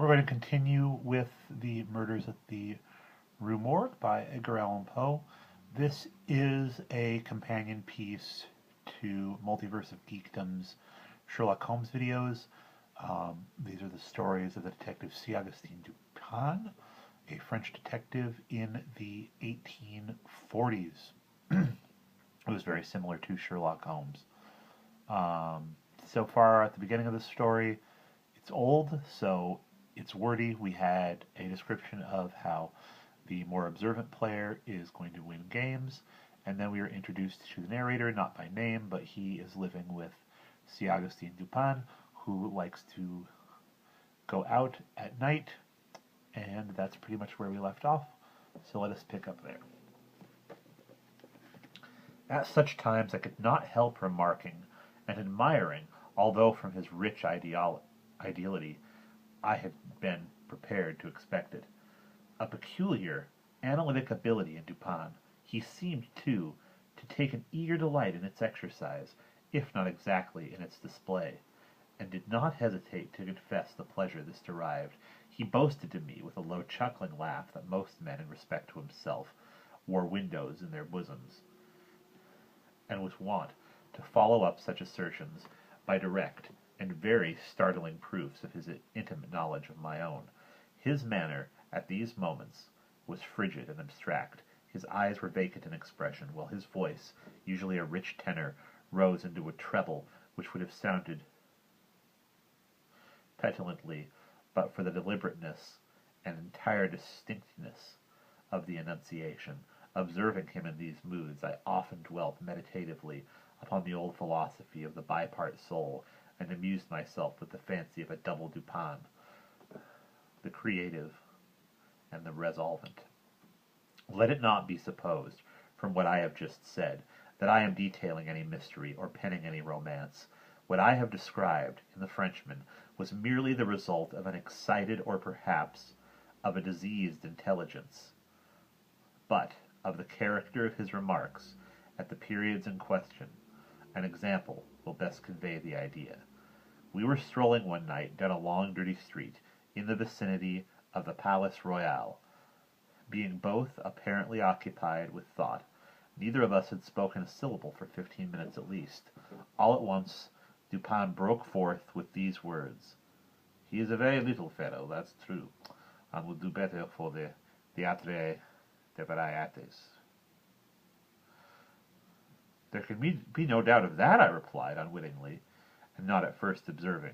We're going to continue with the Murders at the Rue Morgue by Edgar Allan Poe. This is a companion piece to Multiverse of Geekdom's Sherlock Holmes videos. These are the stories of the detective C. Augustin Dupin, a French detective in the 1840s. It was very similar to Sherlock Holmes. So far at the beginning of the story, it's old, so it's wordy. We had a description of how the more observant player is going to win games, and then we are introduced to the narrator, not by name, but he is living with C. Augustin Dupin, who likes to go out at night, and that's pretty much where we left off, so let us pick up there. At such times I could not help remarking and admiring, although from his rich ideality I had been prepared to expect it, a peculiar analytic ability in Dupin. He seemed, too, to take an eager delight in its exercise, if not exactly in its display, and did not hesitate to confess the pleasure this derived. He boasted to me with a low chuckling laugh that most men, in respect to himself, wore windows in their bosoms, and was wont to follow up such assertions by direct and very startling proofs of his intimate knowledge of my own. His manner, at these moments, was frigid and abstract. His eyes were vacant in expression, while his voice, usually a rich tenor, rose into a treble which would have sounded petulantly but for the deliberateness and entire distinctness of the enunciation. Observing him in these moods, I often dwelt meditatively upon the old philosophy of the bipart soul, and amused myself with the fancy of a double Dupin, the creative and the resolvent. Let it not be supposed, from what I have just said, that I am detailing any mystery or penning any romance. What I have described in the Frenchman was merely the result of an excited, or perhaps of a diseased intelligence, but of the character of his remarks at the periods in question. An example will best convey the idea. We were strolling one night down a long, dirty street in the vicinity of the Palace Royal. Being both apparently occupied with thought, neither of us had spoken a syllable for 15 minutes at least. All at once, Dupin broke forth with these words: "He is a very little fellow, that's true, and would do better for the Théâtre des Variétés." "There can be no doubt of that," I replied, unwittingly, and not at first observing,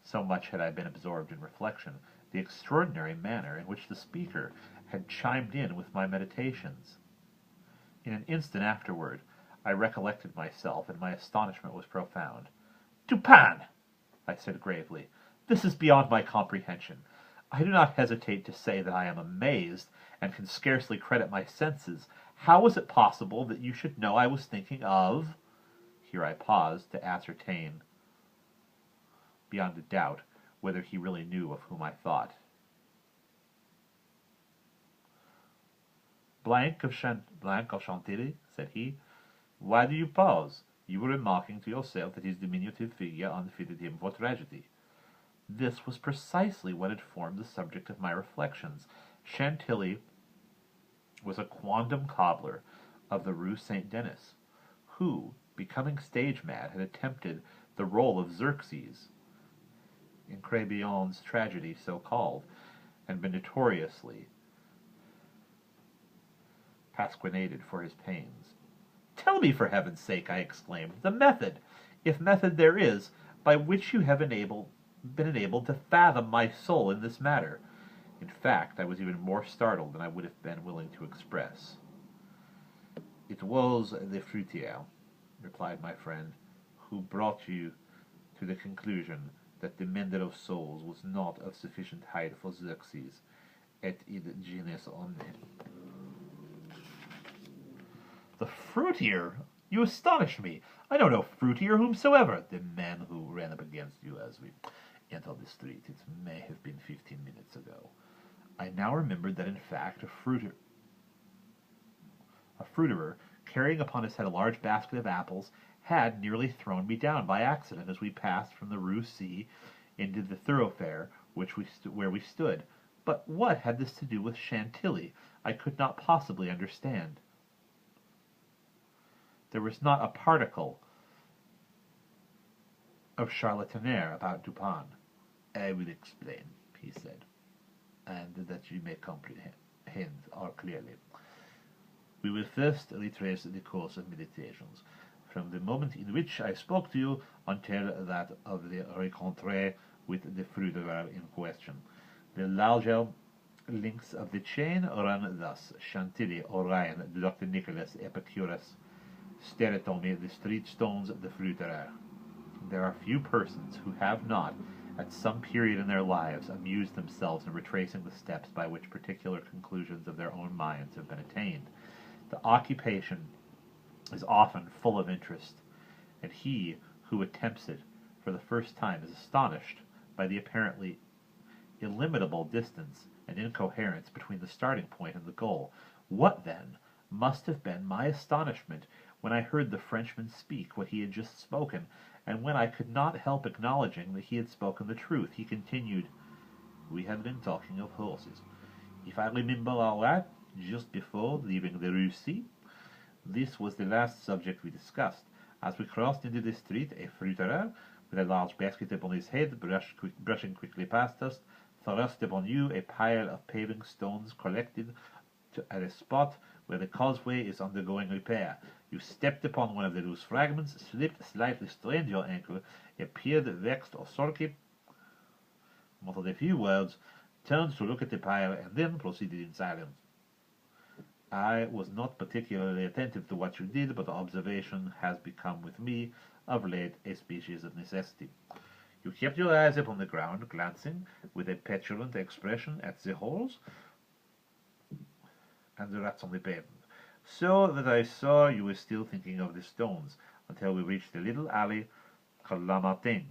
so much had I been absorbed in reflection, the extraordinary manner in which the speaker had chimed in with my meditations. In an instant afterward, I recollected myself, and my astonishment was profound. "Dupin!" I said gravely, "this is beyond my comprehension. I do not hesitate to say that I am amazed, and can scarcely credit my senses. How was it possible that you should know I was thinking of—" Here I paused to ascertain, beyond a doubt, whether he really knew of whom I thought. "Blank of Chantilly," said he. "Why do you pause? You were remarking to yourself that his diminutive figure unfitted him for tragedy." This was precisely what had formed the subject of my reflections. Chantilly was a quondam cobbler of the Rue Saint-Denis, who, becoming stage-mad, had attempted the role of Xerxes in Crébillon's tragedy so called, and been notoriously pasquinaded for his pains. "Tell me, for heaven's sake," I exclaimed, "the method, if method there is, by which you have been enabled to fathom my soul in this matter." In fact, I was even more startled than I would have been willing to express. "It was the fruitier," replied my friend, "who brought you to the conclusion that the mender of souls was not of sufficient height for Xerxes, et id genus omne." "The fruitier? You astonish me. I know no fruitier whomsoever." "The man who ran up against you as we entered the street. It may have been 15 minutes ago." I now remembered that, in fact, a fruiterer, carrying upon his head a large basket of apples, had nearly thrown me down by accident as we passed from the Rue C into the thoroughfare where we stood. But what had this to do with Chantilly? I could not possibly understand. There was not a particle of charlatanerie about Dupin. I will explain, he said, and that you may comprehend all clearly. We will first retrace the course of meditations, from the moment in which I spoke to you until that of the rencontre with the fruiterer in question. The larger links of the chain run thus: Chantilly, Orion, Dr. Nicholas, Epicurus, Steretomy, the street stones, the fruiterer. There are few persons who have not, at some period in their lives, amused themselves in retracing the steps by which particular conclusions of their own minds have been attained. The occupation is often full of interest, and he who attempts it for the first time is astonished by the apparently illimitable distance and incoherence between the starting point and the goal. What, then, must have been my astonishment when I heard the Frenchman speak what he had just spoken, and when I could not help acknowledging that he had spoken the truth. He continued, "We had been talking of horses. If I remember aright, just before leaving the Rue C, this was the last subject we discussed. As we crossed into the street, a fruiterer, with a large basket upon his head, brushing quickly past us, thrust upon you a pile of paving stones collected at a spot where the causeway is undergoing repair. You stepped upon one of the loose fragments, slipped, slightly strained your ankle, appeared vexed or sulky, muttered a few words, turned to look at the pile, and then proceeded in silence. I was not particularly attentive to what you did, but observation has become with me, of late, a species of necessity. You kept your eyes upon the ground, glancing, with a petulant expression, at the holes and the rats on the pavement, so that I saw you were still thinking of the stones, until we reached a little alley called La Martin,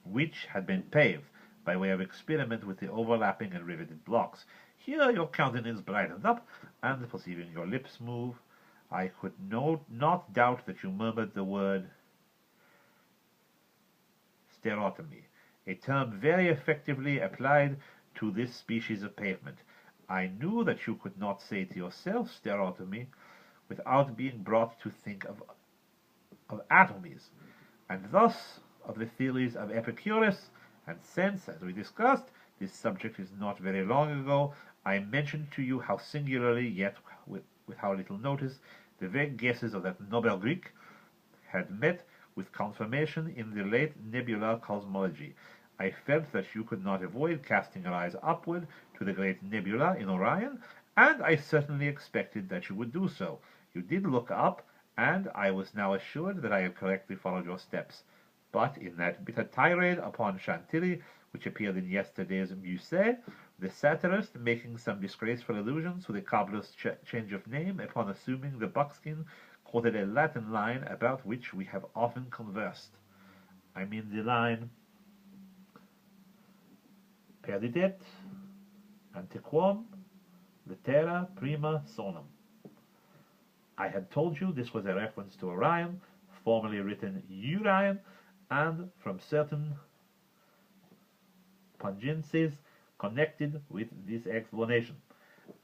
which had been paved by way of experiment with the overlapping and riveted blocks. Here your countenance brightened up, and perceiving your lips move, I could not doubt that you murmured the word stereotomy, a term very effectively applied to this species of pavement. I knew that you could not say to yourself stereotomy without being brought to think of atomies, and thus of the theories of Epicurus, and since, as we discussed, this subject is not very long ago, I mentioned to you how singularly, yet with how little notice, the vague guesses of that noble Greek had met with confirmation in the late nebular cosmology. I felt that you could not avoid casting your eyes upward to the great nebula in Orion, and I certainly expected that you would do so. You did look up, and I was now assured that I had correctly followed your steps. But in that bitter tirade upon Chantilly, which appeared in yesterday's Musée, the satirist, making some disgraceful allusions to the cobbler's change of name upon assuming the buckskin, quoted a Latin line about which we have often conversed. I mean the line, Perdidet antiquum litera prima sonum. I had told you this was a reference to Orion, formerly written Urion, and from certain pungencies connected with this explanation.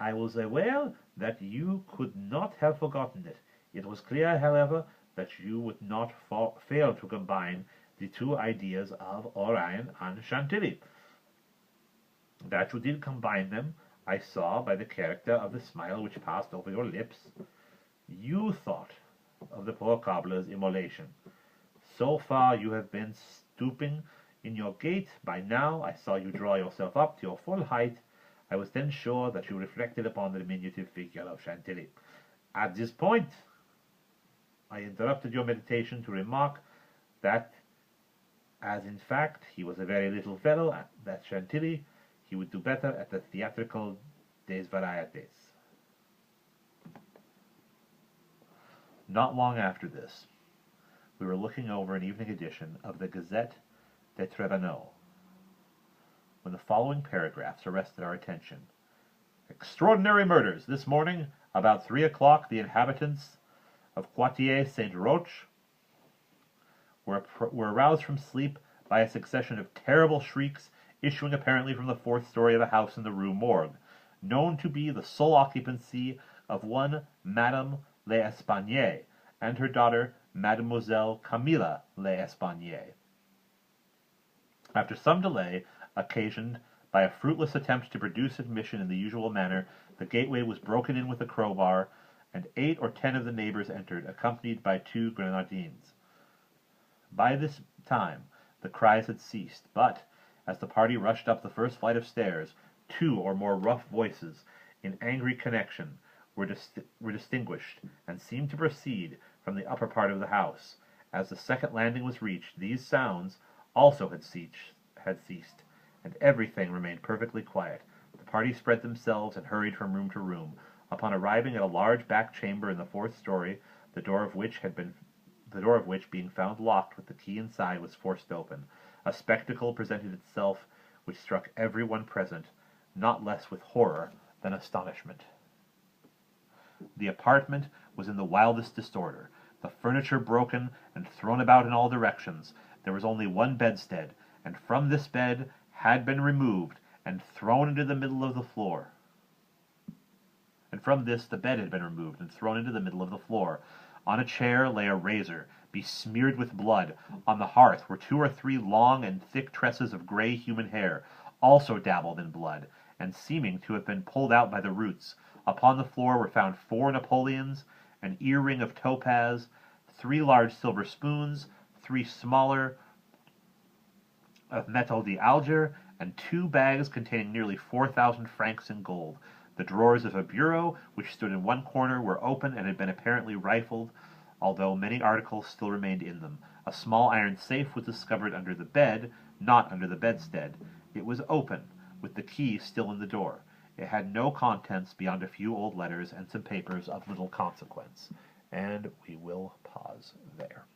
I was aware that you could not have forgotten it. It was clear, however, that you would not fail to combine the two ideas of Orion and Chantilly. That you did combine them, I saw by the character of the smile which passed over your lips. You thought of the poor cobbler's immolation. So far you have been stooping in your gait. By now I saw you draw yourself up to your full height. I was then sure that you reflected upon the diminutive figure of Chantilly. At this point, I interrupted your meditation to remark that, as in fact he was a very little fellow, that Chantilly, he would do better at the theatrical des varietés. Not long after this, we were looking over an evening edition of the Gazette des Tribunaux, when the following paragraphs arrested our attention. Extraordinary murders. This morning, about 3 o'clock, the inhabitants of Poitiers-Saint-Roch were aroused from sleep by a succession of terrible shrieks issuing apparently from the fourth story of a house in the Rue Morgue, known to be the sole occupancy of one Madame l'Espanaye and her daughter Mademoiselle Camilla l'Espanaye. After some delay, occasioned by a fruitless attempt to produce admission in the usual manner, the gateway was broken in with a crowbar, and 8 or 10 of the neighbors entered, accompanied by 2 grenadines. By this time the cries had ceased, but, as the party rushed up the first flight of stairs, 2 or more rough voices, in angry connection, were distinguished, and seemed to proceed from the upper part of the house. As the second landing was reached, these sounds also had ceased, and everything remained perfectly quiet. The party spread themselves and hurried from room to room. Upon arriving at a large back chamber in the fourth story, the door of which being found locked with the key inside was forced open, a spectacle presented itself which struck every one present, not less with horror than astonishment. The apartment was in the wildest disorder, the furniture broken and thrown about in all directions. There was only one bedstead, and from this bed had been removed and thrown into the middle of the floor. The bed had been removed and thrown into the middle of the floor. On a chair lay a razor, besmeared with blood. On the hearth were 2 or 3 long and thick tresses of gray human hair, also dabbled in blood, and seeming to have been pulled out by the roots. Upon the floor were found 4 Napoleons, an earring of topaz, 3 large silver spoons, 3 smaller of metal d'Alger, and 2 bags containing nearly 4,000 francs in gold. The drawers of a bureau, which stood in one corner, were open and had been apparently rifled, although many articles still remained in them. A small iron safe was discovered under the bed, not under the bedstead. It was open, with the key still in the door. It had no contents beyond a few old letters and some papers of little consequence. And we will pause there.